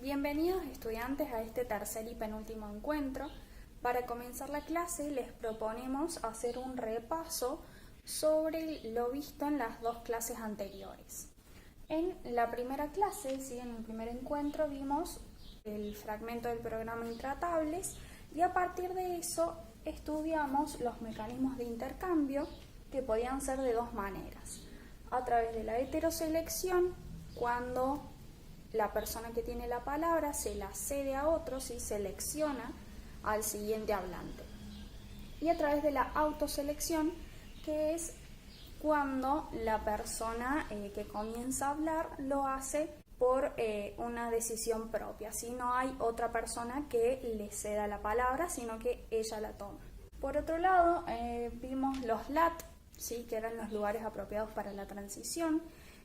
Bienvenidos estudiantes a este tercer y penúltimo encuentro. Para comenzar la clase les proponemos hacer un repaso sobre lo visto en las dos clases anteriores. En la primera clase, en el primer encuentro, vimos el fragmento del programa Intratables y a partir de eso estudiamos los mecanismos de intercambio que podían ser de dos maneras. A través de la heteroselección, cuando la persona que tiene la palabra se la cede a otros y selecciona al siguiente hablante. Y a través de la autoselección, que es cuando la persona que comienza a hablar lo hace por una decisión propia. Si no hay otra persona que le ceda la palabra, sino que ella la toma. Por otro lado, vimos los LAT, que eran los lugares apropiados para la transición,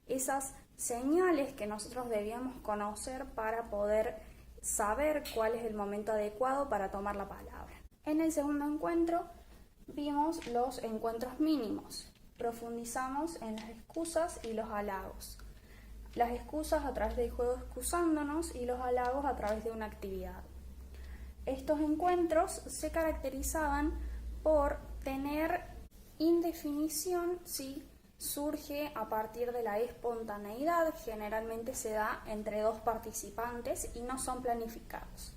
esas señales que nosotros debíamos conocer para poder saber cuál es el momento adecuado para tomar la palabra. En el segundo encuentro vimos los encuentros mínimos. Profundizamos en las excusas y los halagos. Las excusas a través del juego excusándonos y los halagos a través de una actividad. Estos encuentros se caracterizaban por tener indefinición, surge a partir de la espontaneidad, generalmente se da entre dos participantes y no son planificados.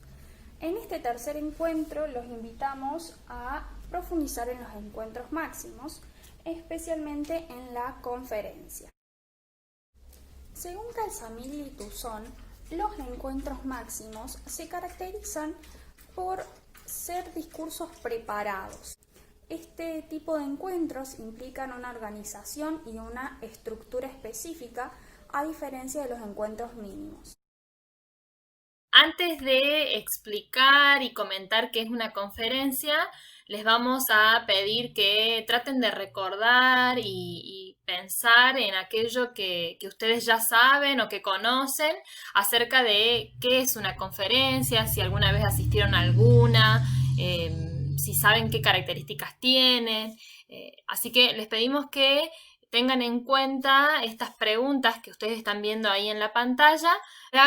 En este tercer encuentro los invitamos a profundizar en los encuentros máximos, especialmente en la conferencia. Según Calzamiglia y Tuzón, los encuentros máximos se caracterizan por ser discursos preparados. Este tipo de encuentros implican una organización y una estructura específica, a diferencia de los encuentros mínimos. Antes de explicar y comentar qué es una conferencia, les vamos a pedir que traten de recordar y pensar en aquello que ustedes ya saben o que conocen acerca de qué es una conferencia, si alguna vez asistieron a alguna, si saben qué características tienen. Así que les pedimos que tengan en cuenta estas preguntas que ustedes están viendo ahí en la pantalla.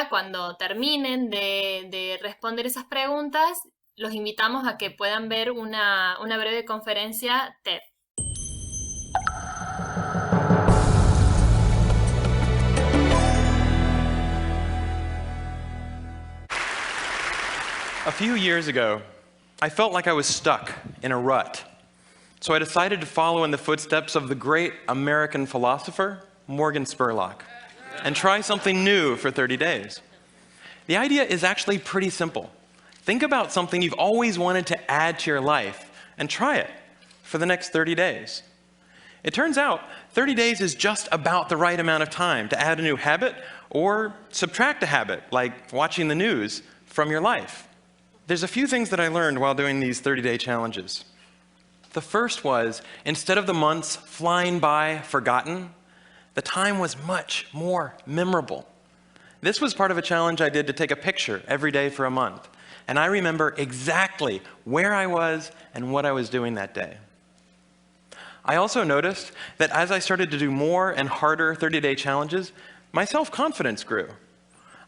Cuando terminen de responder esas preguntas, los invitamos a que puedan ver una breve conferencia TED. A few years ago, I felt like I was stuck in a rut. So I decided to follow in the footsteps of the great American philosopher, Morgan Spurlock, and try something new for 30 days. The idea is actually pretty simple. Think about something you've always wanted to add to your life and try it for the next 30 days. It turns out 30 days is just about the right amount of time to add a new habit or subtract a habit, like watching the news, from your life. There's a few things that I learned while doing these 30-day challenges. The first was, instead of the months flying by forgotten, the time was much more memorable. This was part of a challenge I did to take a picture every day for a month, and I remember exactly where I was and what I was doing that day. I also noticed that as I started to do more and harder 30-day challenges, my self-confidence grew.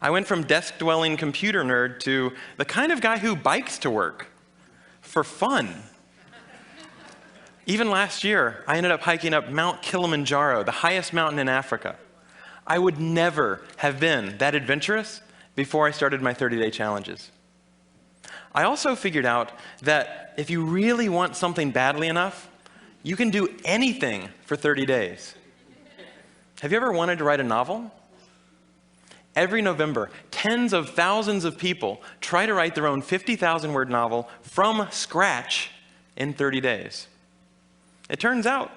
I went from desk-dwelling computer nerd to the kind of guy who bikes to work for fun. Even last year, I ended up hiking up Mount Kilimanjaro, the highest mountain in Africa. I would never have been that adventurous before I started my 30-day challenges. I also figured out that if you really want something badly enough, you can do anything for 30 days. Have you ever wanted to write a novel? Every November, tens of thousands of people try to write their own 50,000-word novel from scratch in 30 days. It turns out,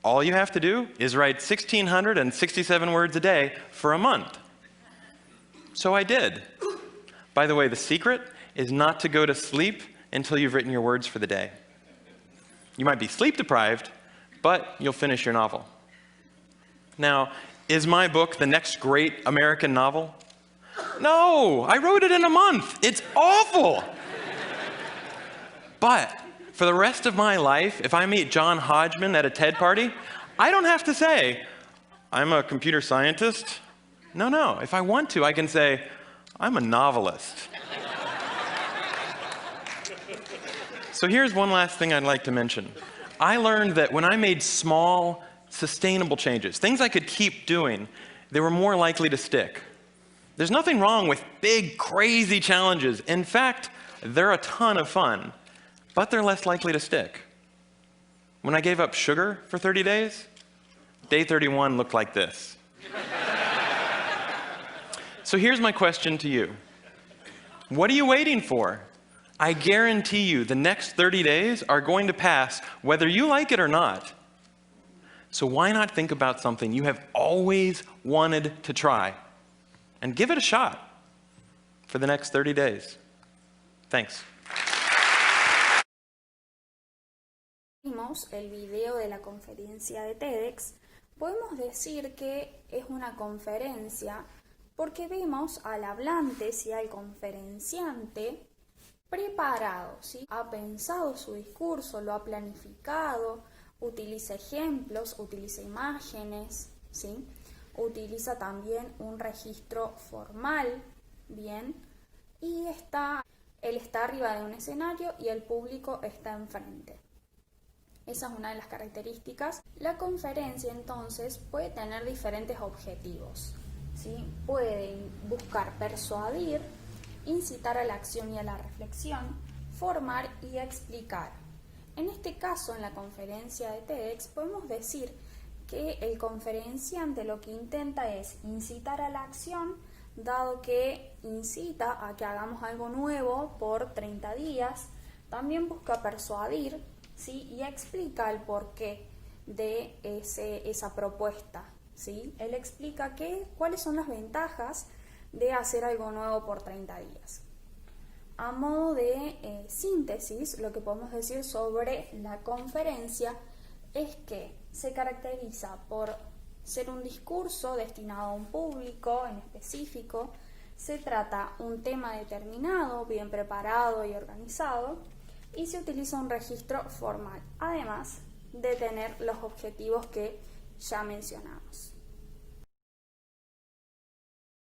all you have to do is write 1,667 words a day for a month. So I did. By the way, the secret is not to go to sleep until you've written your words for the day. You might be sleep deprived, but you'll finish your novel. Now, is my book the next great American novel? No, I wrote it in a month. It's awful. But for the rest of my life, if I meet John Hodgman at a TED party, I don't have to say, I'm a computer scientist. No. If I want to, I can say, I'm a novelist. So here's one last thing I'd like to mention. I learned that when I made small, sustainable changes, things I could keep doing, they were more likely to stick. There's nothing wrong with big, crazy challenges. In fact, they're a ton of fun, but they're less likely to stick. When I gave up sugar for 30 days, day 31 looked like this. So here's my question to you. What are you waiting for? I guarantee you the next 30 days are going to pass whether you like it or not. So why not think about something you have always wanted to try and give it a shot for the next 30 days? Thanks. Vimos el video de la conferencia de TEDx. Podemos decir que es una conferencia porque vemos al hablante, ¿sí?, al conferenciante preparado, ¿sí? Ha pensado su discurso, lo ha planificado, utiliza ejemplos, utiliza imágenes, ¿sí? Utiliza también un registro formal, ¿bien? Y él está arriba de un escenario y el público está enfrente. Esa es una de las características. La conferencia entonces puede tener diferentes objetivos, ¿sí? Pueden buscar persuadir, incitar a la acción y a la reflexión, formar y explicar. En este caso, en la conferencia de TEDx, podemos decir que el conferenciante lo que intenta es incitar a la acción, dado que incita a que hagamos algo nuevo por 30 días. También busca persuadir, ¿sí?, y explica el porqué de esa propuesta, ¿sí? Él explica cuáles son las ventajas de hacer algo nuevo por 30 días. A modo de síntesis, lo que podemos decir sobre la conferencia es que se caracteriza por ser un discurso destinado a un público en específico. Se trata un tema determinado, bien preparado y organizado, y se utiliza un registro formal, además de tener los objetivos que ya mencionamos.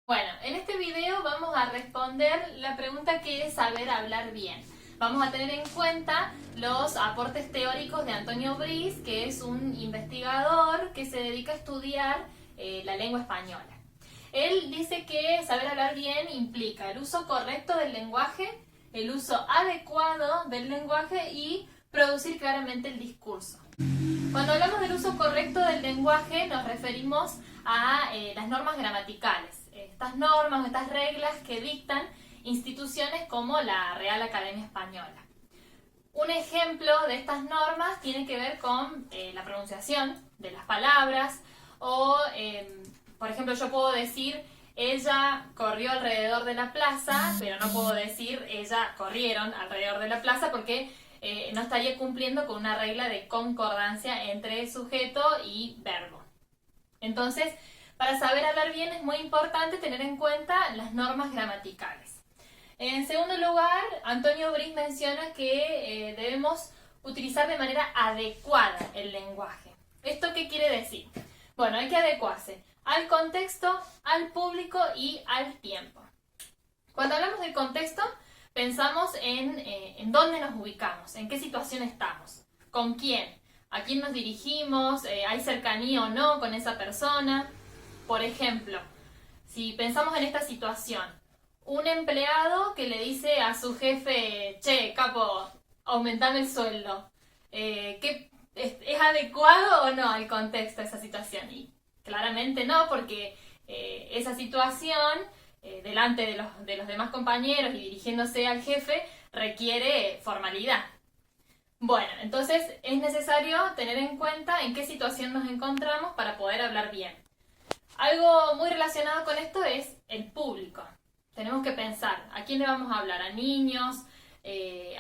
Bueno, en este video vamos a responder la pregunta que es saber hablar bien. Vamos a tener en cuenta los aportes teóricos de Antonio Bris, que es un investigador que se dedica a estudiar la lengua española. Él dice que saber hablar bien implica el uso correcto del lenguaje, el uso adecuado del lenguaje y producir claramente el discurso. Cuando hablamos del uso correcto del lenguaje nos referimos a las normas gramaticales. Estas normas, estas reglas que dictan instituciones como la Real Academia Española. Un ejemplo de estas normas tiene que ver con la pronunciación de las palabras o, por ejemplo, yo puedo decir ella corrió alrededor de la plaza, pero no puedo decir ella corrieron alrededor de la plaza porque no estaría cumpliendo con una regla de concordancia entre sujeto y verbo. Entonces, para saber hablar bien es muy importante tener en cuenta las normas gramaticales. En segundo lugar, Antonio Bris menciona que debemos utilizar de manera adecuada el lenguaje. ¿Esto qué quiere decir? Bueno, hay que adecuarse al contexto, al público y al tiempo. Cuando hablamos del contexto, pensamos en dónde nos ubicamos, en qué situación estamos, con quién, a quién nos dirigimos, hay cercanía o no con esa persona. Por ejemplo, si pensamos en esta situación, un empleado que le dice a su jefe, che, capo, aumentame el sueldo, ¿es adecuado o no al contexto de esa situación? Y claramente no, porque esa situación, delante de los demás compañeros y dirigiéndose al jefe, requiere formalidad. Bueno, entonces es necesario tener en cuenta en qué situación nos encontramos para poder hablar bien. Algo muy relacionado con esto es el público. Tenemos que pensar a quién le vamos a hablar, a niños,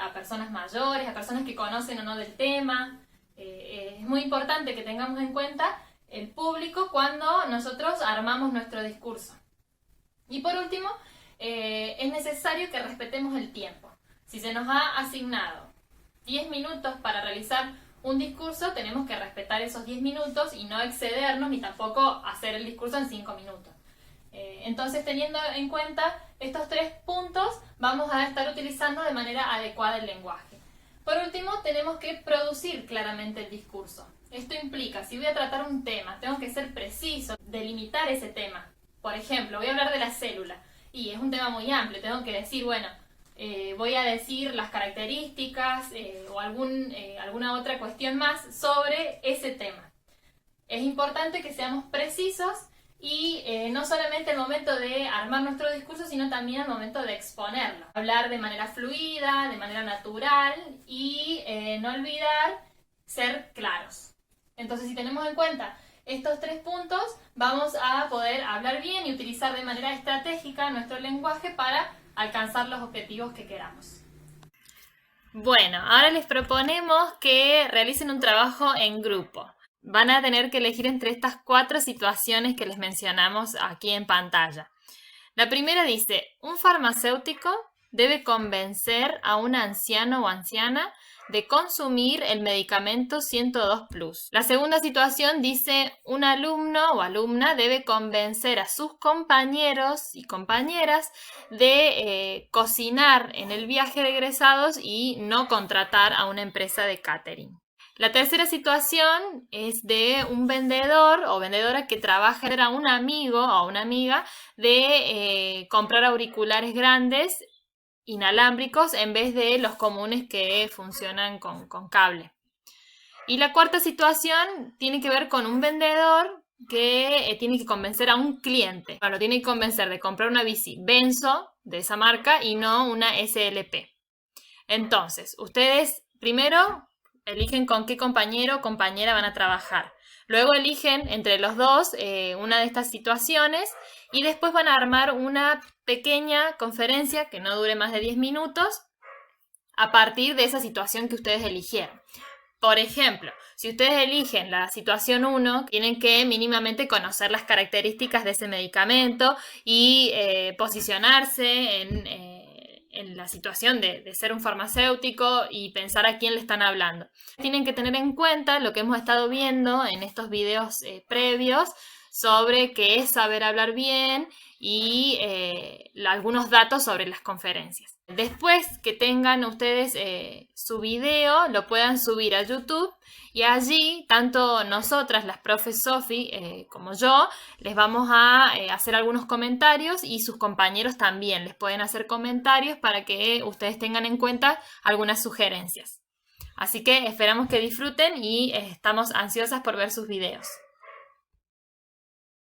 a personas mayores, a personas que conocen o no del tema. Es muy importante que tengamos en cuenta el público cuando nosotros armamos nuestro discurso. Y por último, es necesario que respetemos el tiempo. Si se nos ha asignado 10 minutos para realizar un discurso, tenemos que respetar esos 10 minutos y no excedernos ni tampoco hacer el discurso en 5 minutos. Entonces, teniendo en cuenta estos 3 puntos, vamos a estar utilizando de manera adecuada el lenguaje. Por último, tenemos que producir claramente el discurso. Esto implica, si voy a tratar un tema, tengo que ser preciso, delimitar ese tema. Por ejemplo, voy a hablar de la célula y es un tema muy amplio, tengo que decir, bueno, voy a decir las características o alguna otra cuestión más sobre ese tema. Es importante que seamos precisos y no solamente al momento de armar nuestro discurso, sino también al momento de exponerlo. Hablar de manera fluida, de manera natural y no olvidar ser claros. Entonces, si tenemos en cuenta estos 3 puntos, vamos a poder hablar bien y utilizar de manera estratégica nuestro lenguaje para alcanzar los objetivos que queramos. Bueno, ahora les proponemos que realicen un trabajo en grupo. Van a tener que elegir entre estas 4 situaciones que les mencionamos aquí en pantalla. La primera dice, un farmacéutico debe convencer a un anciano o anciana de consumir el medicamento 102+. La segunda situación dice, un alumno o alumna debe convencer a sus compañeros y compañeras de cocinar en el viaje de egresados y no contratar a una empresa de catering. La tercera situación es de un vendedor o vendedora que trabaja a un amigo o una amiga de comprar auriculares grandes inalámbricos en vez de los comunes que funcionan con cable. Y la cuarta situación tiene que ver con un vendedor que tiene que convencer a un cliente. Lo tiene que convencer de comprar una bici Benzo de esa marca y no una SLP. Entonces, ustedes primero eligen con qué compañero o compañera van a trabajar. Luego eligen entre los dos una de estas situaciones y después van a armar una pequeña conferencia que no dure más de 10 minutos a partir de esa situación que ustedes eligieron. Por ejemplo, si ustedes eligen la situación 1, tienen que mínimamente conocer las características de ese medicamento y posicionarse en la situación de ser un farmacéutico y pensar a quién le están hablando. Tienen que tener en cuenta lo que hemos estado viendo en estos videos previos sobre qué es saber hablar bien y algunos datos sobre las conferencias. Después que tengan ustedes su video, lo puedan subir a YouTube y allí, tanto nosotras, las profes Sofi, como yo, les vamos a hacer algunos comentarios y sus compañeros también les pueden hacer comentarios para que ustedes tengan en cuenta algunas sugerencias. Así que esperamos que disfruten y estamos ansiosas por ver sus videos.